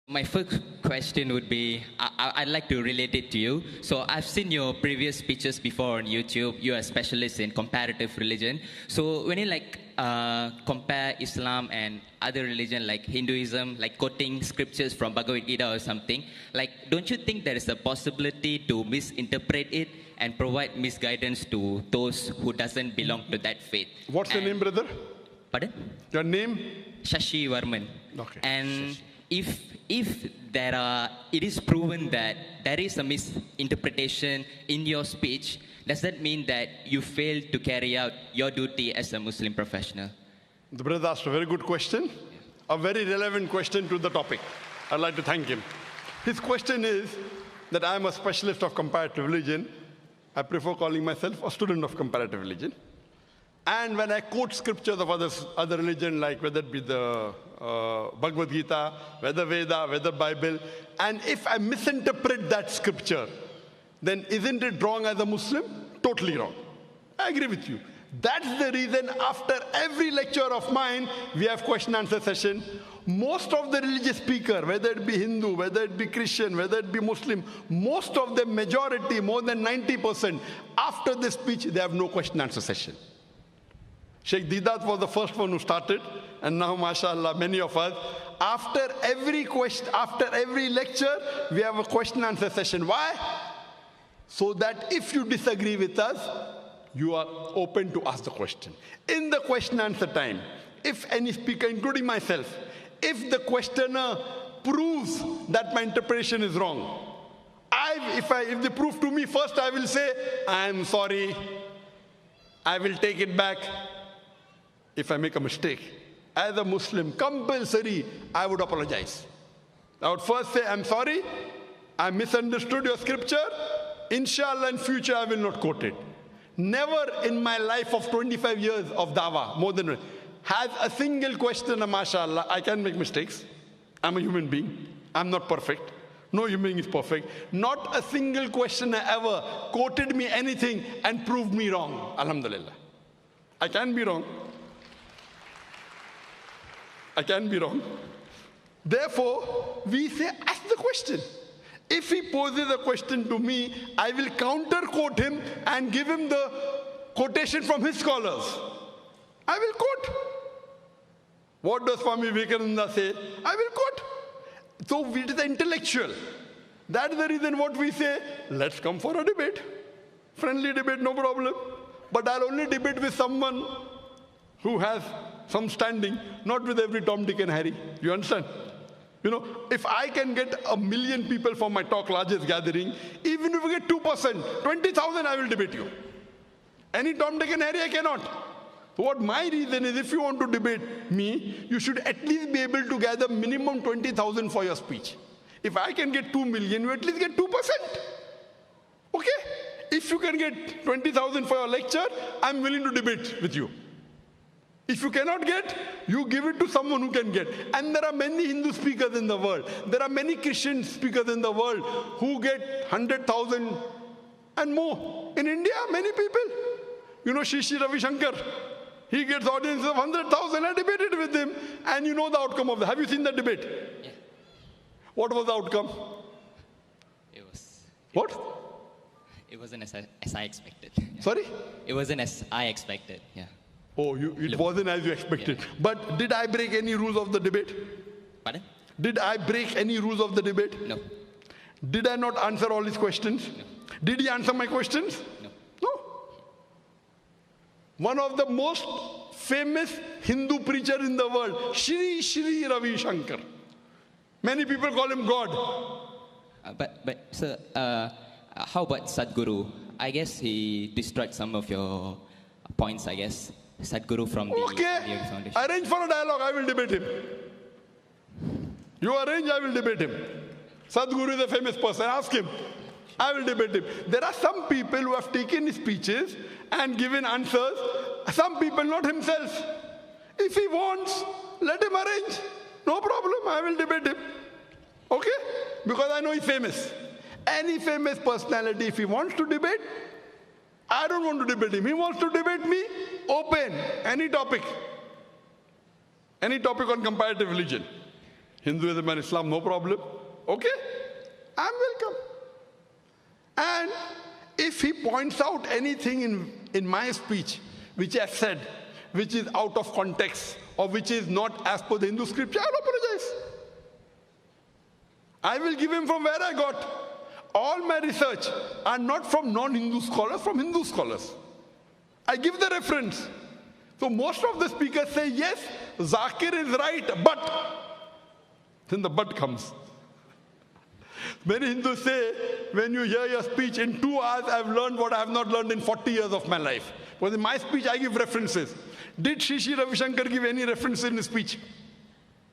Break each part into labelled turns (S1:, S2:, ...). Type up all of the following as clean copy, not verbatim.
S1: My first question would be, I'd like to relate it to you. So I've seen your previous speeches before on YouTube. You're a specialist in comparative religion. So when you compare Islam and other religion like Hinduism, like quoting scriptures from Bhagavad Gita or something, don't you think there is a possibility to misinterpret it and provide misguidance to those who doesn't belong to that faith?
S2: What's your name, brother?
S1: Pardon?
S2: Your name?
S1: Shashi Varman.
S2: Okay.
S1: And
S2: Shashi.
S1: if it is proven that there is a misinterpretation in your speech, does that mean that you failed to carry out your duty as a Muslim professional?
S2: The brother asked a very good question, a very relevant question to the topic. I'd like to thank him. His question is that I am a specialist of comparative religion. I prefer calling myself a student of comparative religion. And when I quote scriptures of other religion, like whether it be the Bhagavad Gita, whether Veda, whether Bible, and if I misinterpret that scripture, then isn't it wrong as a Muslim? Totally wrong. I agree with you. That's the reason after every lecture of mine, we have question answer session. Most of the religious speaker, whether it be Hindu, whether it be Christian, whether it be Muslim, most of the majority, more than 90%, after the speech, they have no question answer session. Sheikh Didat was the first one who started, and now, mashallah, many of us, after every lecture, we have a question answer session. Why? So that if you disagree with us, you are open to ask the question. In the question answer time, if any speaker, including myself, if the questioner proves that my interpretation is wrong, if they prove to me, first I will say, I am sorry, I will take it back. If I make a mistake, as a Muslim, compulsory, I would apologize. I would first say, I'm sorry, I misunderstood your scripture. Inshallah, in future, I will not quote it. Never in my life of 25 years of dawah, more than, has a single questioner, mashallah, I can make mistakes. I'm a human being. I'm not perfect. No human being is perfect. Not a single questioner ever quoted me anything and proved me wrong. Alhamdulillah. I can be wrong. I can be wrong. Therefore, we say, ask the question. If he poses a question to me, I will counter-quote him and give him the quotation from his scholars. I will quote. What does Swami Vivekananda say? I will quote. So it is intellectual. That's the reason what we say, let's come for a debate. Friendly debate, no problem. But I'll only debate with someone who has some standing, not with every Tom, Dick and Harry. You understand? You know, if I can get 1 million people for my talk, largest gathering, even if we get 2%, 20,000, I will debate you. Any Tom, Dick and Harry, I cannot. So what my reason is, if you want to debate me, you should at least be able to gather minimum 20,000 for your speech. If I can get 2 million, you at least get 2%. Okay? If you can get 20,000 for your lecture, I'm willing to debate with you. If you cannot get, you give it to someone who can get. And there are many Hindu speakers in the world. There are many Christian speakers in the world who get 100,000 and more. In India, many people. You know, Shri Ravi Shankar. He gets audiences of 100,000. I debated with him. And you know the outcome of that. Have you seen that debate?
S1: Yeah.
S2: What was the outcome? What?
S1: It wasn't as I expected. Yeah.
S2: Sorry?
S1: It wasn't as I expected, yeah.
S2: Oh, it wasn't as you expected. Yeah. But did I break any rules of the debate?
S1: Pardon?
S2: Did I break any rules of the debate?
S1: No.
S2: Did I not answer all his questions?
S1: No.
S2: Did he answer my questions?
S1: No.
S2: No. One of the most famous Hindu preachers in the world, Shri Ravi Shankar. Many people call him God.
S1: But sir, how about Sadhguru? I guess he destroyed some of your points, I guess. Sadhguru from the foundation.
S2: Arrange for a dialogue, I will debate him. You arrange, I will debate him. Sadhguru is a famous person, ask him. I will debate him. There are some people who have taken his speeches and given answers. Some people, not himself. If he wants, let him arrange. No problem, I will debate him. Okay? Because I know he's famous. Any famous personality, if he wants to debate, I don't want to debate him. He wants to debate me, open, any topic. Any topic on comparative religion. Hinduism and Islam, no problem. Okay, I'm welcome. And if he points out anything in my speech which I said, which is out of context or which is not as per the Hindu scripture, I'll apologize. I will give him from where I got. All my research are not from non-Hindu scholars, from Hindu scholars. I give the reference. So most of the speakers say, yes, Zakir is right, but. Then the but comes. Many Hindus say, when you hear your speech, in 2 hours I've learned what I have not learned in 40 years of my life. Because in my speech I give references. Did Sri Ravi Shankar give any reference in his speech?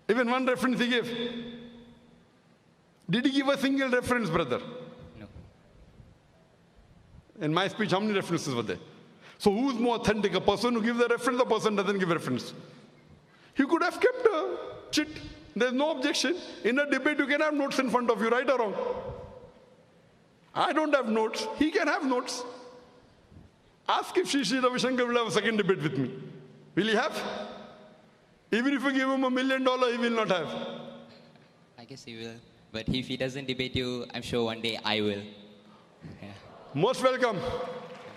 S2: Even one reference he gave. Did he give a single reference, brother?
S1: No.
S2: In my speech, how many references were there? So who's more authentic, a person who gives a reference or a person who doesn't give a reference? He could have kept a chit. There's no objection. In a debate, you can have notes in front of you, right or wrong. I don't have notes. He can have notes. Ask if Sri Ravi Shankar will have a second debate with me. Will he have? Even if you give him $1 million, he will not have.
S1: I guess he will. But if he doesn't debate you, I'm sure one day I will. Yeah.
S2: Most welcome.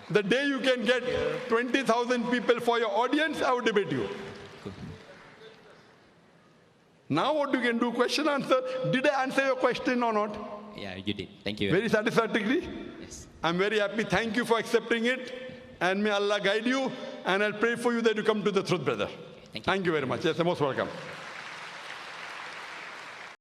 S2: The day you can get 20,000 people for your audience, I will debate you.
S1: Cool.
S2: Now what you can do, question answer. Did I answer your question or not?
S1: Yeah, you did. Thank you.
S2: Very satisfactorily?
S1: Yes.
S2: I'm very happy. Thank you for accepting it. And may Allah guide you. And I'll pray for you that you come to the truth, brother.
S1: Thank you.
S2: Thank you very much. Yes, you're most welcome.